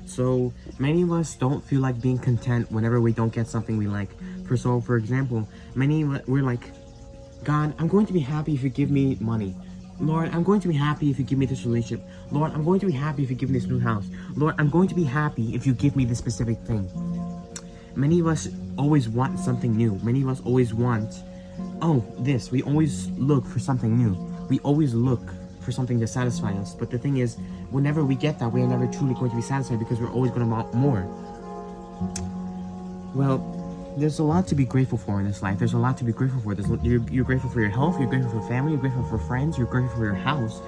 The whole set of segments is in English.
So many of us don't feel like being content whenever we don't get something we like. For example, we're like, God, I'm going to be happy if you give me money. Lord, I'm going to be happy if you give me this relationship. Lord, I'm going to be happy if you give me this new house. Lord, I'm going to be happy if you give me this specific thing. Many of us always want something new. Many of us always want, this. We always look for something new. We always look for something to satisfy us. But the thing is, whenever we get that, we are never truly going to be satisfied because we're always going to want more. Well, there's a lot to be grateful for in this life. There's a lot to be grateful for. You're grateful for your health. You're grateful for family. You're grateful for friends. You're grateful for your house,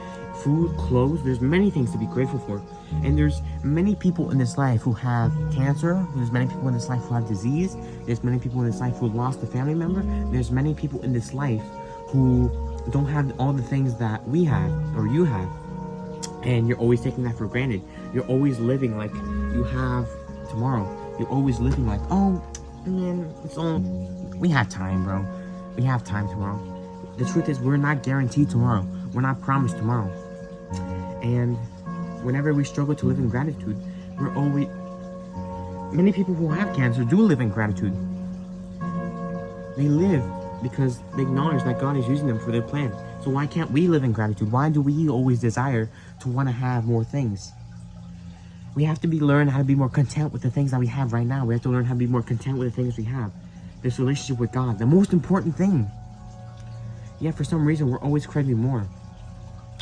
food, clothes. There's many things to be grateful for. And there's many people in this life who have cancer. There's many people in this life who have disease. There's many people in this life who lost a family member. There's many people in this life who don't have all the things that we have or you have. And you're always taking that for granted. You're always living like you have tomorrow. You're always living like, man, we have time, bro. We have time tomorrow. The truth is, we're not guaranteed tomorrow. We're not promised tomorrow. And whenever we struggle to live in gratitude, many people who have cancer do live in gratitude. They live because they acknowledge that God is using them for their plan. So why can't we live in gratitude? Why do we always desire to want to have more things? We have to learn how to be more content with the things that we have right now. We have to learn how to be more content with the things we have. This relationship with God, the most important thing. Yet for some reason, we're always craving more.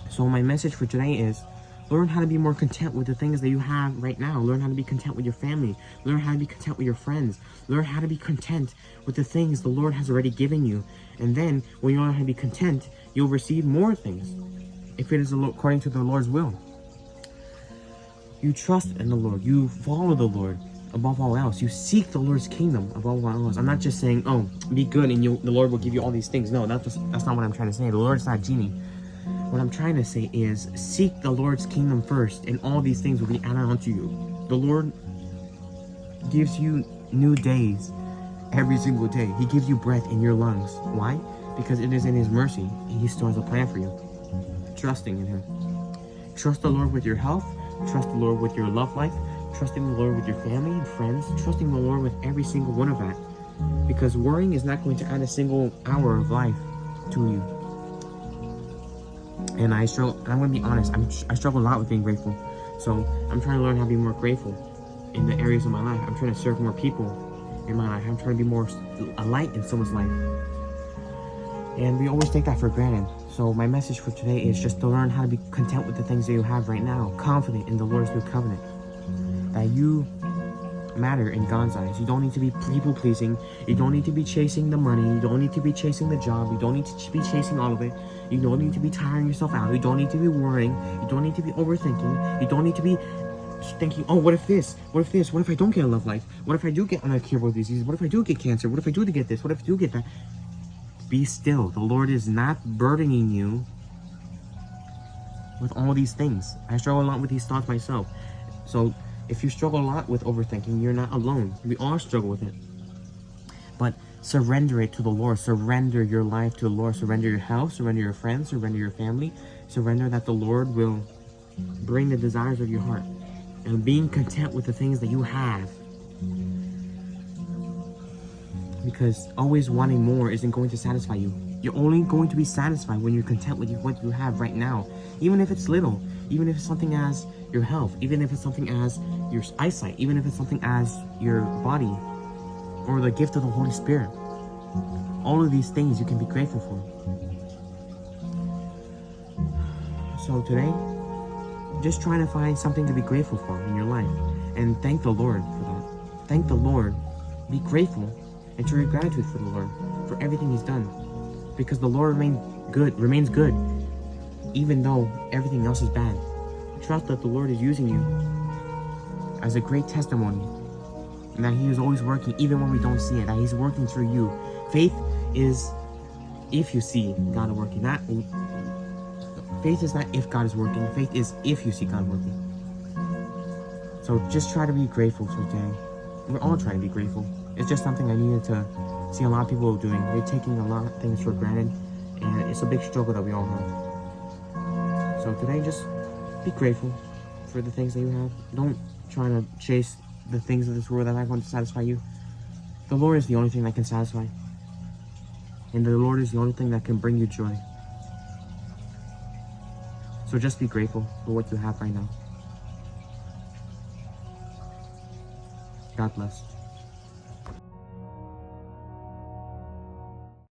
So my message for today is, learn how to be more content with the things that you have right now. Learn how to be content with your family. Learn how to be content with your friends. Learn how to be content with the things the Lord has already given you. And then, when you learn how to be content, you'll receive more things, if it is according to the Lord's will. You trust in the Lord. You follow the Lord above all else. You seek the Lord's kingdom above all else. I'm not just saying, be good and the Lord will give you all these things. No, that's not what I'm trying to say. The Lord's not a genie. What I'm trying to say is, seek the Lord's kingdom first, and all these things will be added onto you. The Lord gives you new days every single day. He gives you breath in your lungs. Why? Because it is in His mercy, and He still has a plan for you. Trusting in Him. Trust the Lord with your health. Trust the Lord with your love life. Trusting the Lord with your family and friends. Trusting the Lord with every single one of that. Because worrying is not going to add a single hour of life to you. And I'm going to be honest, I struggle a lot with being grateful. So I'm trying to learn how to be more grateful in the areas of my life. I'm trying to serve more people in my life. I'm trying to be more a light in someone's life. And we always take that for granted. So my message for today is just to learn how to be content with the things that you have right now. Confident in the Lord's new covenant. That you matter in God's eyes. You don't need to be people-pleasing. You don't need to be chasing the money. You don't need to be chasing the job. You don't need to be chasing all of it. You don't need to be tiring yourself out. You don't need to be worrying. You don't need to be overthinking. You don't need to be thinking, what if this? What if this? What if I don't get a love life? What if I do get uncurable disease? What if I do get cancer? What if I do get this? What if I do get that? Be still. The Lord is not burdening you with all these things. I struggle a lot with these thoughts myself. So if you struggle a lot with overthinking, you're not alone. We all struggle with it. But surrender it to the Lord. Surrender your life to the Lord. Surrender your health. Surrender your friends. Surrender your family. Surrender that the Lord will bring the desires of your heart. And being content with the things that you have. Because always wanting more isn't going to satisfy you. You're only going to be satisfied when you're content with what you have right now. Even if it's little. Even if it's something as your health. Even if it's something as your eyesight. Even if it's something as your body. Or the gift of the Holy Spirit. All of these things you can be grateful for. So today, just trying to find something to be grateful for in your life. And thank the Lord for that. Thank the Lord. Be grateful. And show your gratitude for the Lord. For everything He's done. Because the Lord remains good. Even though everything else is bad. Trust that the Lord is using you as a great testimony. And that He is always working, even when we don't see it. That He's working through you. Faith is if you see God working. Faith is not if God is working. Faith is if you see God working. So just try to be grateful today. We're all trying to be grateful. It's just something I needed to see a lot of people doing. They're taking a lot of things for granted. And it's a big struggle that we all have. So today, just be grateful for the things that you have. Don't try to chase the things of this world that are not going to satisfy you. The Lord is the only thing that can satisfy. And the Lord is the only thing that can bring you joy. So just be grateful for what you have right now. God bless.